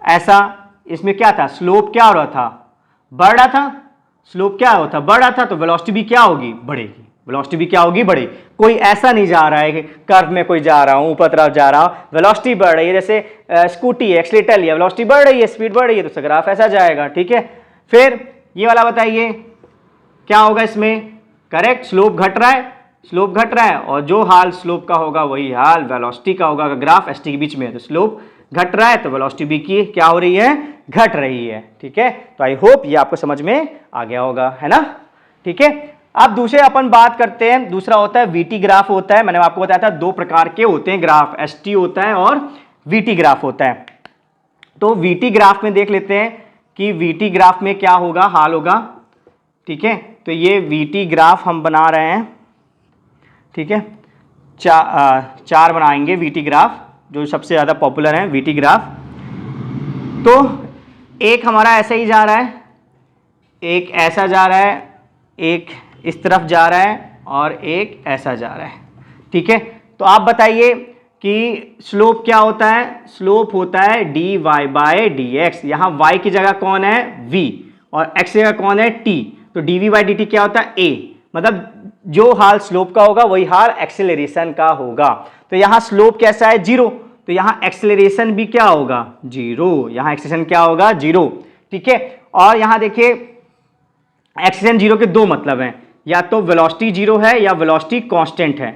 ऐसा, इसमें क्या था, स्लोप क्या हो रहा था, बढ़ रहा था, स्लोप क्या होता बढ़ रहा था, तो वेलोसिटी भी क्या होगी बढ़ेगी, वेलोसिटी भी क्या होगी बढ़ेगी। कोई ऐसा नहीं जा रहा है कि कर्व में कोई जा रहा हूं ऊपर तरफ जा रहा हूं, वेलोसिटी बढ़ रही है, जैसे स्कूटी है एक्सीलेटर लिया, वेलोसिटी बढ़ रही है स्पीड बढ़ रही है, तो ग्राफ ऐसा जाएगा। ठीक है, फिर ये वाला बताइए क्या होगा इसमें, करेक्ट स्लोप घट रहा है, स्लोप घट रहा है, और जो हाल स्लोप का होगा वही हाल वेलोसिटी का होगा। ग्राफ एसटी के बीच में है तो स्लोप घट रहा है तो वेलोसिटी भी की क्या हो रही है, घट रही है। ठीक है, तो आई होप ये आपको समझ में आ गया होगा, है ना। ठीक है, अब दूसरे अपन बात करते हैं, दूसरा होता है वीटी ग्राफ होता है। मैंने आपको बताया था दो प्रकार के होते हैं ग्राफ, एसटी होता है और वीटी ग्राफ होता है। तो वीटी ग्राफ में देख लेते हैं कि वीटी ग्राफ में क्या होगा, हाल होगा। ठीक है, तो ये वीटी ग्राफ हम बना रहे हैं। ठीक है, चार बनाएंगे वीटी ग्राफ, जो सबसे ज़्यादा पॉपुलर है वीटी ग्राफ। तो एक हमारा ऐसा ही जा रहा है, एक ऐसा जा रहा है, एक इस तरफ जा रहा है और एक ऐसा जा रहा है। ठीक है, तो आप बताइए कि स्लोप क्या होता है, स्लोप होता है dy बाय dx। यहाँ y की जगह कौन है v और x की जगह कौन है t, तो dv बाई dt क्या होता है a, मतलब जो हाल स्लोप का होगा वही हाल एक्सेलरेशन का होगा। तो यहाँ स्लोप कैसा है जीरो, तो यहाँ एक्सेलरेशन भी क्या होगा जीरो, यहाँ एक्सेलरेशन क्या होगा जीरो। ठीक है, और यहाँ देखिए एक्सेलरेशन जीरो के दो मतलब हैं, या तो वेलोसिटी जीरो है या वेलोसिटी कांस्टेंट है।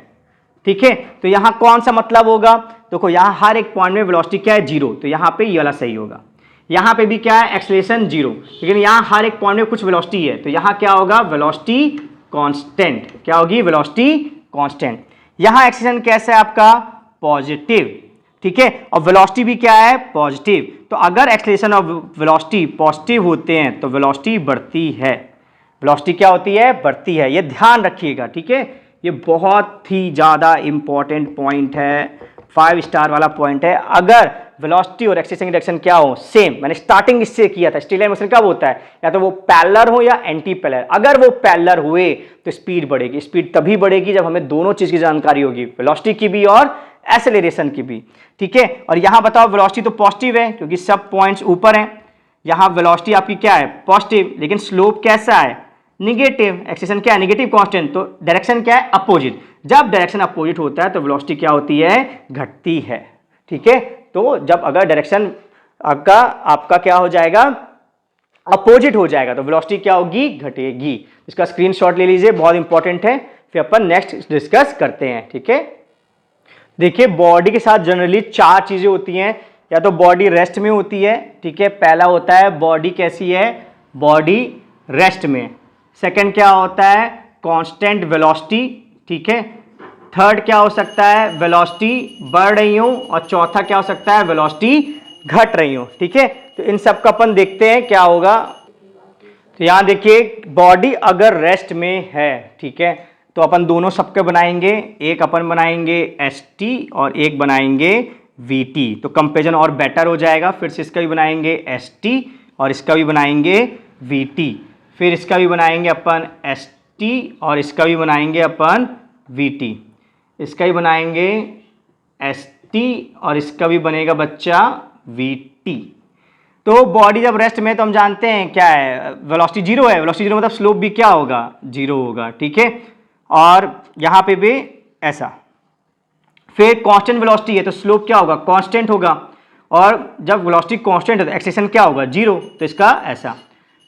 ठीक है, तो यहाँ कौन सा मतलब होगा, देखो यहाँ हर एक पॉइंट में वेलोसिटी क्या है जीरो, तो यहाँ पे ये वाला सही होगा। यहाँ पे भी क्या है एक्सेलरेशन जीरो, लेकिन यहाँ हर एक पॉइंट में कुछ वेलोसिटी है, तो यहाँ क्या होगा वेलोसिटी कांस्टेंट, क्या होगी वेलोसिटी कांस्टेंट। यहाँ एक्सेलरेशन कैसा है आपका पॉजिटिव। ठीक है, और वेलोसिटी भी क्या है पॉजिटिव। तो अगर एक्सेलरेशन और वेलोसिटी पॉजिटिव होते हैं तो वेलोसिटी बढ़ती है, वेलोसिटी क्या होती है बढ़ती है, ये ध्यान रखिएगा। ठीक है, ये बहुत ही ज़्यादा इंपॉर्टेंट पॉइंट है, 5 स्टार वाला पॉइंट है। अगर वेलोसिटी और एक्सेलरेशन की डायरेक्शन क्या हो सेम, मैंने स्टार्टिंग इससे किया था, स्ट्रेट लाइन मोशन कब होता है, या तो वो पैरेलल हो या एंटी पैरेलल। अगर वो पैरेलल हुए तो स्पीड बढ़ेगी, स्पीड तभी बढ़ेगी जब हमें दोनों चीज़ की जानकारी होगी, वेलोसिटी की भी और एक्सेलरेशन की भी। ठीक है, और यहाँ बताओ वेलोसिटी तो पॉजिटिव है क्योंकि सब पॉइंट्स ऊपर हैं, यहाँ वेलोसिटी आपकी क्या है पॉजिटिव, लेकिन स्लोप कैसा है निगेटिव, एक्सेलरेशन क्या है नेगेटिव कांस्टेंट, तो डायरेक्शन क्या है अपोजिट। जब डायरेक्शन अपोजिट होता है तो वेलोसिटी क्या होती है घटती है। ठीक है, तो जब अगर डायरेक्शन आपका क्या हो जाएगा अपोजिट हो जाएगा तो वेलोसिटी क्या होगी घटेगी। इसका स्क्रीनशॉट ले लीजिए, बहुत इंपॉर्टेंट है, फिर अपन नेक्स्ट डिस्कस करते हैं। ठीक है, देखिए बॉडी के साथ जनरली 4 चीजें होती हैं, या तो बॉडी रेस्ट में होती है। ठीक है, पहला होता है बॉडी कैसी है बॉडी रेस्ट में, सेकंड क्या होता है, कांस्टेंट वेलोसिटी, ठीक है। थर्ड क्या हो सकता है, वेलोसिटी बढ़ रही हो, और चौथा क्या हो सकता है, वेलोसिटी घट रही हो, ठीक है। तो इन सब का अपन देखते हैं क्या होगा। तो यहां देखिए बॉडी अगर रेस्ट में है, ठीक है, तो अपन दोनों सबके बनाएंगे, एक अपन बनाएंगे st और एक बनाएंगे vt, तो कंपेरिजन और बेटर हो जाएगा। फिर से इसका भी बनाएंगे st और इसका भी बनाएंगे vt, फिर इसका भी बनाएंगे अपन st और इसका भी बनाएंगे अपन vt, इसका भी बनाएंगे st और इसका भी बनेगा बच्चा vt। तो बॉडी जब रेस्ट में, तो हम जानते हैं क्या है, वेलोसिटी जीरो है, वेलोसिटी जीरो मतलब स्लोप भी क्या होगा, जीरो होगा, ठीक है। और यहां पे भी ऐसा। फिर कांस्टेंट वेलोसिटी है तो स्लोप क्या होगा, कांस्टेंट होगा, और जब वेलोसिटी कांस्टेंट है तो एक्सेलेरेशन क्या होगा, जीरो, तो इसका ऐसा।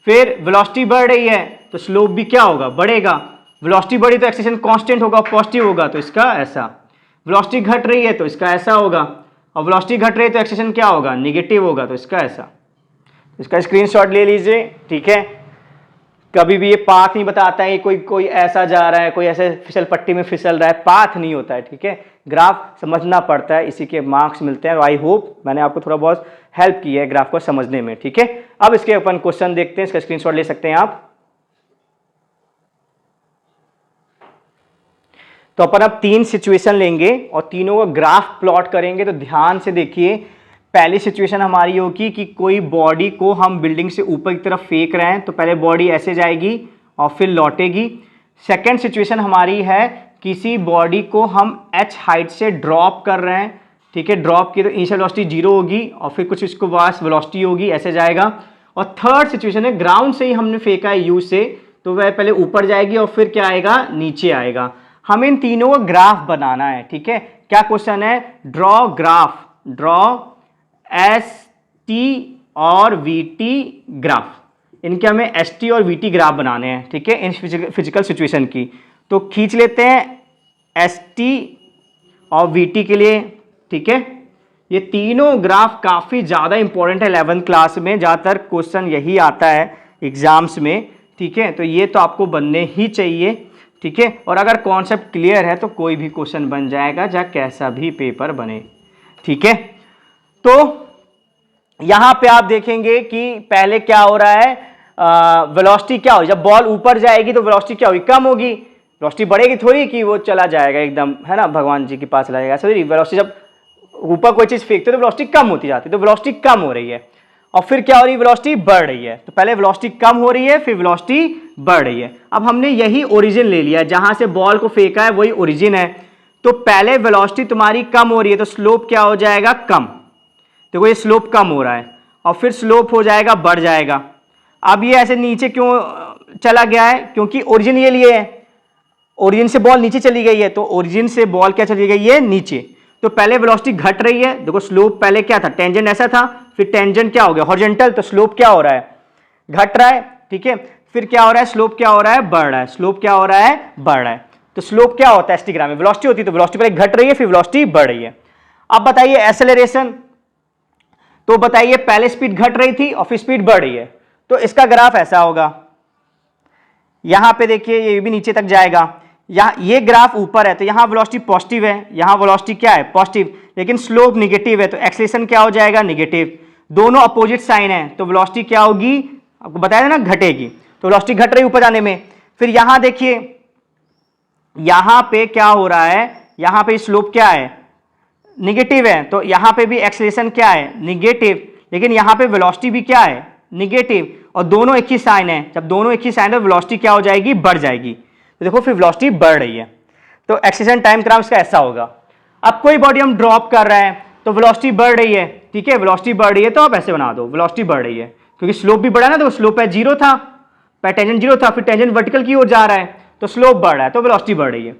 फिर वेलोसिटी बढ़ रही है तो स्लोप भी क्या होगा, बढ़ेगा। वेलोसिटी बढ़ी तो एक्सेलेरेशन कांस्टेंट होगा, पॉजिटिव होगा, तो इसका ऐसा। वेलोसिटी घट रही है तो इसका ऐसा होगा, और वेलोसिटी घट रही है तो एक्सेलेरेशन क्या होगा, निगेटिव होगा, तो इसका ऐसा। इसका स्क्रीनशॉट ले लीजिए, ठीक है। कभी भी ये पाथ नहीं बताता है, कोई ऐसा जा रहा है, कोई ऐसे फिसल पट्टी में फिसल रहा है, पाथ नहीं होता है, ठीक है। ग्राफ समझना पड़ता है, इसी के मार्क्स मिलते हैं। आई होप मैंने आपको थोड़ा बहुत हेल्प की है ग्राफ को समझने में, ठीक है। अब इसके अपन क्वेश्चन देखते हैं, इसका स्क्रीनशॉट ले सकते हैं आप। तो अपन अब 3 सिचुएशन लेंगे और तीनों का ग्राफ प्लॉट करेंगे। तो ध्यान से देखिए, पहली सिचुएशन हमारी होगी कि कोई बॉडी को हम बिल्डिंग से ऊपर की तरफ फेंक रहे हैं, तो पहले बॉडी ऐसे जाएगी और फिर लौटेगी। सेकंड सिचुएशन हमारी है, किसी बॉडी को हम h हाइट से ड्रॉप कर रहे हैं, ठीक है। ड्रॉप की तो इनिशियल वेलोसिटी जीरो होगी और फिर कुछ इसको पास वेलोसिटी होगी, ऐसे जाएगा। और थर्ड सिचुएशन है, ग्राउंड से ही हमने फेंका है u से, तो वह पहले ऊपर जाएगी और फिर क्या आएगा, नीचे आएगा। हमें इन तीनों का ग्राफ बनाना है, ठीक है। क्या क्वेश्चन है, ड्रॉ ग्राफ, ड्रॉ st और vt ग्राफ, इनके हमें st और vt ग्राफ बनाने हैं, ठीक है, इन फिजिकल सिचुएशन की। तो खींच लेते हैं st और vt के लिए, ठीक है। ये तीनों ग्राफ काफ़ी ज़्यादा इंपॉर्टेंट है 11th क्लास में, ज़्यादातर क्वेश्चन यही आता है एग्जाम्स में, ठीक है। तो ये तो आपको बनने ही चाहिए, ठीक है। और अगर कॉन्सेप्ट क्लियर है तो कोई भी क्वेश्चन बन जाएगा, चाहे कैसा भी पेपर बने, ठीक है। तो यहां पे आप देखेंगे कि पहले क्या हो रहा है, वेलोसिटी क्या होगी, जब बॉल ऊपर जाएगी तो वेलोसिटी क्या होगी, कम होगी। वेलोसिटी बढ़ेगी थोड़ी कि वो चला जाएगा एकदम, है ना, भगवान जी के पास चला जाएगा। सॉरी, वेलोसिटी जब ऊपर कोई चीज फेंकते तो वेलोसिटी कम होती जाती है, तो वेलोसिटी कम हो रही है। और फिर क्या हो रही है, वेलोसिटी बढ़ रही है। तो पहले वेलोसिटी कम हो रही है, फिर वेलोसिटी बढ़ रही है। अब हमने यही ओरिजिन ले लिया, जहां से बॉल को फेंका है वही ओरिजिन है। तो पहले वेलोसिटी तुम्हारी कम हो रही है, तो स्लोप क्या हो जाएगा, कम। देखो ये स्लोप कम हो रहा है, और फिर स्लोप हो जाएगा, बढ़ जाएगा। अब ये ऐसे नीचे क्यों चला गया है, क्योंकि ओरिजिन ये लिए है, ओरिजिन से बॉल नीचे चली गई है, तो ओरिजिन से बॉल क्या चली गई है, नीचे। तो पहले वेलोसिटी घट रही है, देखो स्लोप पहले क्या था, टेंजेंट ऐसा था, फिर टेंजेंट क्या हो गया, हॉरिजॉन्टल, तो स्लोप क्या हो रहा है, घट रहा है, ठीक है। फिर क्या हो रहा है, स्लोप क्या हो रहा है, बढ़ रहा है, स्लोप क्या हो रहा है, बढ़ रहा है। तो स्लोप क्या होता है st ग्राम में, वेलोसिटी होती है, तो वेलोसिटी पहले घट रही है, फिर वेलोसिटी बढ़ रही है। अब बताइए एक्सेलरेशन, तो बताइए पहले स्पीड घट रही थी और फिर स्पीड बढ़ रही है, तो इसका ग्राफ ऐसा होगा। यहां पे देखिए ये भी नीचे तक जाएगा, यहाँ ये ग्राफ ऊपर है तो यहाँ वेलोसिटी पॉजिटिव है, यहाँ वेलोसिटी क्या है, पॉजिटिव, लेकिन स्लोप निगेटिव है, तो एक्सेलरेशन क्या हो जाएगा, निगेटिव। दोनों अपोजिट साइन है, तो वेलोसिटी क्या होगी, आपको बताया था ना, घटेगी। तो वेलोसिटी घट रही ऊपर जाने में। फिर यहां देखिए, यहां पे क्या हो रहा है, यहां पे स्लोप क्या है, निगेटिव है, तो यहां पे भी एक्सेलरेशन क्या है, निगेटिव, लेकिन यहां पे वेलोसिटी भी क्या है, निगेटिव, और दोनों एक ही साइन है। जब दोनों एक ही साइन है, वेलोसिटी क्या हो जाएगी, बढ़ जाएगी। तो देखो फिर वेलोसिटी बढ़ रही है, तो एक्सेलरेशन टाइम ग्राफ इसका ऐसा होगा। अब कोई बॉडी हम ड्रॉप कर रहे हैं तो वेलोसिटी बढ़ रही है, ठीक है, वेलोसिटी बढ़ रही है, तो आप ऐसे बना दो, वेलोसिटी बढ़ रही है, क्योंकि स्लोप भी बढ़ा ना, तो स्लोप है जीरो था, टेंजेंट जीरो था, फिर टेंजेंट वर्टिकल की ओर जा रहा है, तो स्लोप बढ़ रहा है, तो वेलोसिटी बढ़ रही है।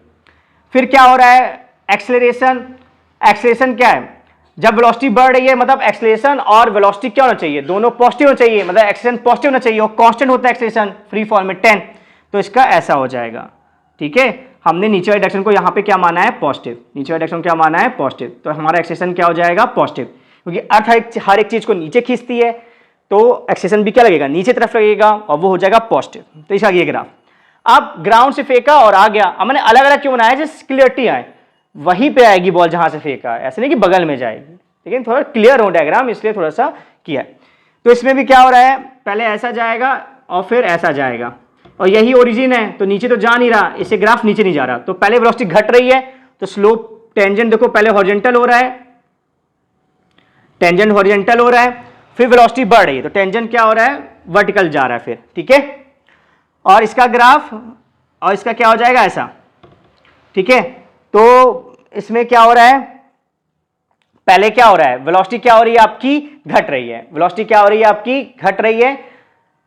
फिर क्या हो रहा है, एक्सेलरेशन, एक्सेलरेशन क्या है, जब वेलोसिटी बढ़ रही है मतलब एक्सेलरेशन और वेलोसिटी क्या होना चाहिए, दोनों पॉजिटिव होना चाहिए, मतलब एक्सेलरेशन पॉजिटिव होना चाहिए, और कांस्टेंट होता है एक्सेलरेशन फ्री फॉल में 10, तो इसका ऐसा हो जाएगा, ठीक है। हमने नीचे वाले डायरेक्शन को यहाँ पे क्या माना है, पॉजिटिव, नीचे वाले डायरेक्शन क्या माना है, पॉजिटिव, तो हमारा एक्सेलरेशन क्या हो जाएगा, पॉजिटिव, क्योंकि अर्थ हर एक चीज को नीचे खींचती है, तो एक्सेलरेशन भी क्या लगेगा, नीचे तरफ लगेगा, और वो हो जाएगा पॉजिटिव। तो इसका ये ग्राफ। अब ग्राउंड से फेंका और आ गया, अब मैंने अलग अलग क्यों बनाया, जिस क्लियरिटी आए वहीं पे आएगी बॉल जहां से फेंका, ऐसे नहीं कि बगल में जाएगी, लेकिन थोड़ा क्लियर हो डायग्राम इसलिए थोड़ा सा किया। तो इसमें भी क्या हो रहा है, पहले ऐसा जाएगा और फिर ऐसा जाएगा, और यही ओरिजिन है तो नीचे तो जा नहीं रहा, इससे ग्राफ नीचे नहीं जा रहा, तो पहले वेलोसिटी घट रही है तो स्लोप टेंजेंट देखो पहले हॉरिजॉन्टल हो रहा है, टेंजेंट हॉरिजॉन्टल हो रहा है, फिर वेलोसिटी बढ़ रही है तो टेंजेंट क्या हो रहा है, वर्टिकल जा रहा है फिर, ठीक है। और इसका ग्राफ और इसका क्या हो जाएगा ऐसा, ठीक है। तो इसमें क्या हो रहा है, पहले क्या हो रहा है, वेलोसिटी क्या हो रही है आपकी, घट रही है, वेलोसिटी क्या हो रही है आपकी, घट रही है,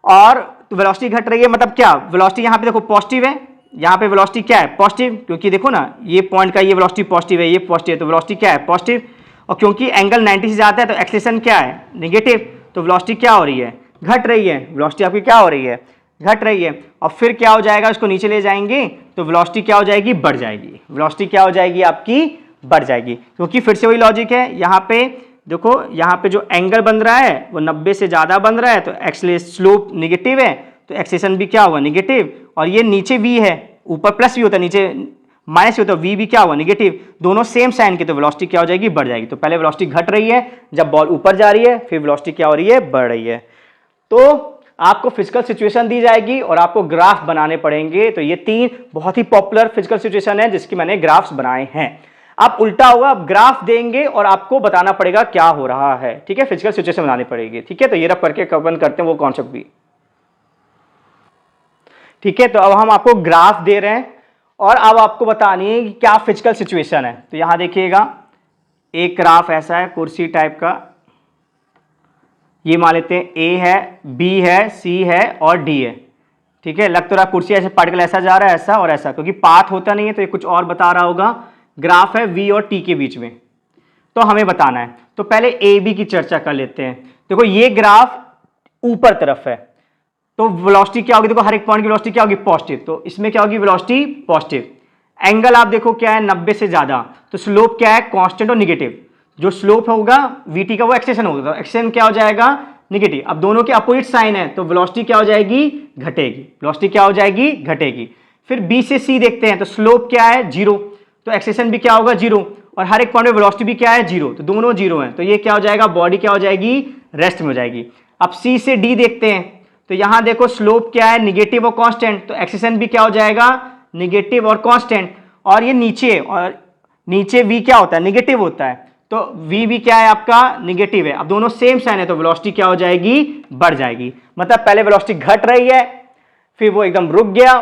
और तो वेलोसिटी घट रही है मतलब क्या, वेलोसिटी यहां पे देखो पॉजिटिव है, यहां पे वेलोसिटी क्या है, पॉजिटिव, क्योंकि देखो ना ये पॉइंट का ये वेलोसिटी पॉजिटिव है, ये पॉजिटिव है, तो वेलोसिटी क्या है, पॉजिटिव, और क्योंकि एंगल 90 से जाता है तो एक्सेलेरेशन क्या है, नेगेटिव, तो वेलोसिटी क्या हो रही है, घट रही है, वेलोसिटी आपकी क्या हो रही है, घट रही है। और फिर क्या हो जाएगा, इसको नीचे ले जाएंगे तो वेलोसिटी क्या हो जाएगी, बढ़ जाएगी, वेलोसिटी क्या हो जाएगी आपकी, बढ़ जाएगी, क्योंकि फिर से वही लॉजिक है, यहाँ पे देखो यहाँ पे जो एंगल बन रहा है वो 90 से ज़्यादा बन रहा है तो एक्सेलरेशन स्लोप निगेटिव है तो एक्सेलेरेशन भी क्या होगा, निगेटिव, और ये नीचे v है, ऊपर प्लस v होता है, नीचे माइनस होता है, v भी क्या होगा, निगेटिव, दोनों सेम साइन के, तो वेलोसिटी क्या हो जाएगी, बढ़ जाएगी। तो पहले वेलोसिटी घट रही है जब बॉल ऊपर जा रही है, फिर वेलोसिटी क्या हो रही है, बढ़ रही है। तो आपको फिजिकल सिचुएशन दी जाएगी और आपको ग्राफ बनाने पड़ेंगे, तो ये 3 बहुत ही पॉपुलर फिजिकल सिचुएशन है जिसकी मैंने ग्राफ्स बनाए हैं। अब उल्टा होगा, अब ग्राफ देंगे और आपको बताना पड़ेगा क्या हो रहा है, ठीक है, फिजिकल सिचुएशन बनानी पड़ेगी, ठीक है। तो ये रब करके कवर करते हैं वो कॉन्सेप्ट भी, ठीक है। तो अब हम आपको ग्राफ दे रहे हैं और अब आपको बतानी है कि क्या फिजिकल सिचुएशन है। तो यहां देखिएगा एक ग्राफ ऐसा है कुर्सी टाइप का, ये मान लेते हैं ए है, बी है, सी है और डी है, ठीक है। लग तो रहा कुर्सी ऐसे पार्टिकल ऐसा जा रहा है, ऐसा और ऐसा, क्योंकि पाथ होता नहीं है तो ये कुछ और बता रहा होगा। ग्राफ है वी और टी के बीच में, तो हमें बताना है। तो पहले ए बी की चर्चा कर लेते हैं। देखो ये ग्राफ ऊपर तरफ है तो वेलोसिटी क्या होगी, देखो हर एक पॉइंट की वेलोसिटी क्या होगी, पॉजिटिव, तो इसमें क्या होगी, वेलोसिटी पॉजिटिव। एंगल आप देखो क्या है, 90 से ज्यादा, तो स्लोप क्या है, कांस्टेंट और निगेटिव। जो स्लोप होगा वीटी का वो एक्सेलेरेशन होगा, तो एक्सेलेरेशन क्या हो जाएगा, निगेटिव। अब दोनों के अपोजिट साइन है तो वेलोसिटी क्या हो जाएगी, घटेगी, वेलोसिटी क्या हो जाएगी, घटेगी। फिर बी से सी देखते हैं तो स्लोप क्या है, 0, तो एक्सेलेरेशन भी क्या होगा, 0, और हर एक पॉइंट में वेलोसिटी भी क्या है, 0, तो दोनों 0 हैं, तो ये क्या हो जाएगा, बॉडी क्या हो जाएगी, रेस्ट में हो जाएगी। अब सी से डी देखते हैं तो यहां देखो स्लोप क्या है, निगेटिव और कांस्टेंट, तो एक्सेलेरेशन भी क्या हो जाएगा, निगेटिव और कांस्टेंट, और ये नीचे, और नीचे v क्या होता है, निगेटिव होता है, तो v भी क्या है आपका, निगेटिव है। अब दोनों सेम साइन है तो वेलोसिटी क्या हो जाएगी, बढ़ जाएगी। मतलब पहले वेलोसिटी घट रही है, फिर वो एकदम रुक गया,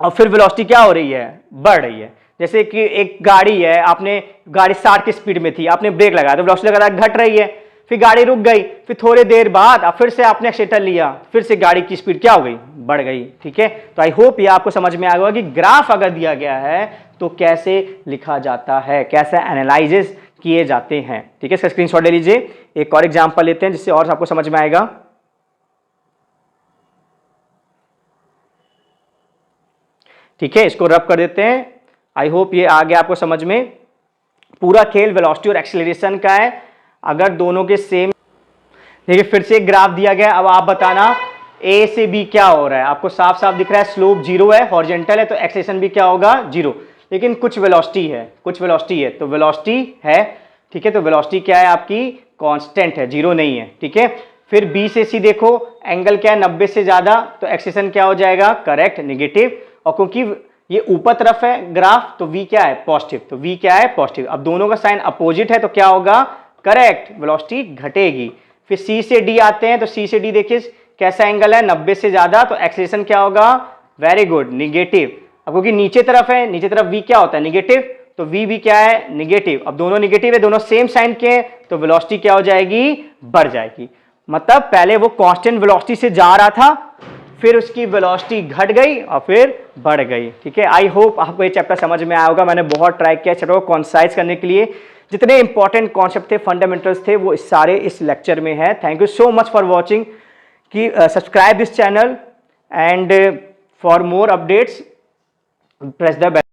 और फिर वेलोसिटी क्या हो रही है, बढ़ रही है। जैसे कि एक गाड़ी है, आपने गाड़ी 60 की स्पीड में थी, आपने ब्रेक लगाया तो वेलोसिटी लगातार घट रही है, फिर गाड़ी रुक गई, फिर थोड़ी देर बाद अब फिर से आपने एक्सीटर लिया, फिर से गाड़ी की स्पीड क्या हो गई, बढ़ गई, ठीक है। तो आई होप ये आपको समझ में आ गया कि ग्राफ अगर दिया गया है तो कैसे लिखा जाता है, कैसे एनालाइसिस किए जाते हैं, ठीक है। इसका स्क्रीनशॉट ले लीजिए। एक और एग्जांपल लेते हैं जिससे और आपको समझ में आएगा। ठीक है, इसको रब कर देते हैं। आई होप ये आ गया आपको समझ में। पूरा खेल वेलोसिटी और एक्सेलरेशन का है। अगर दोनों के सेम, देखिए फिर से एक ग्राफ दिया गया, अब आप बताना ए से बी क्या हो रहा है। आपको साफ साफ दिख रहा है स्लोप 0 है, हॉरिजॉन्टल है, तो एक्सेलरेशन भी क्या होगा, 0, लेकिन कुछ वेलोसिटी है, कुछ वेलोसिटी है, तो वेलोसिटी है, ठीक है। तो वेलोसिटी क्या है आपकी, कांस्टेंट है, 0 नहीं है, ठीक है। फिर बी से सी देखो, एंगल क्या है, 90 से ज्यादा, तो एक्सेलरेशन क्या हो जाएगा, करेक्ट, निगेटिव, और क्योंकि ये ऊपर तरफ है ग्राफ तो v क्या है, पॉजिटिव, तो v क्या है, पॉजिटिव। अब दोनों का साइन अपोजिट है तो क्या होगा, करेक्ट, वेलोसिटी घटेगी। फिर c से d आते हैं तो c से d देखिए कैसा एंगल है, 90 से ज्यादा, तो एक्सेलरेशन क्या होगा, वेरी गुड, निगेटिव। अब क्योंकि नीचे तरफ है, नीचे तरफ v क्या होता है, निगेटिव, तो v भी क्या है, निगेटिव। अब दोनों निगेटिव है, दोनों सेम साइन के हैं, तो वेलोसिटी क्या हो जाएगी, बढ़ जाएगी। मतलब पहले वो कांस्टेंट वेलोसिटी से जा रहा था, फिर उसकी वेलोसिटी घट गई और फिर बढ़ गई, ठीक है। आई होप आपको ये चैप्टर समझ में आया होगा। मैंने बहुत ट्राई किया चैप्टर को कॉन्साइज करने के लिए, जितने इंपॉर्टेंट कॉन्सेप्ट थे, फंडामेंटल्स थे, वो सारे इस लेक्चर में है। Thank you so much for watching, कि subscribe this channel and for more updates press the bell.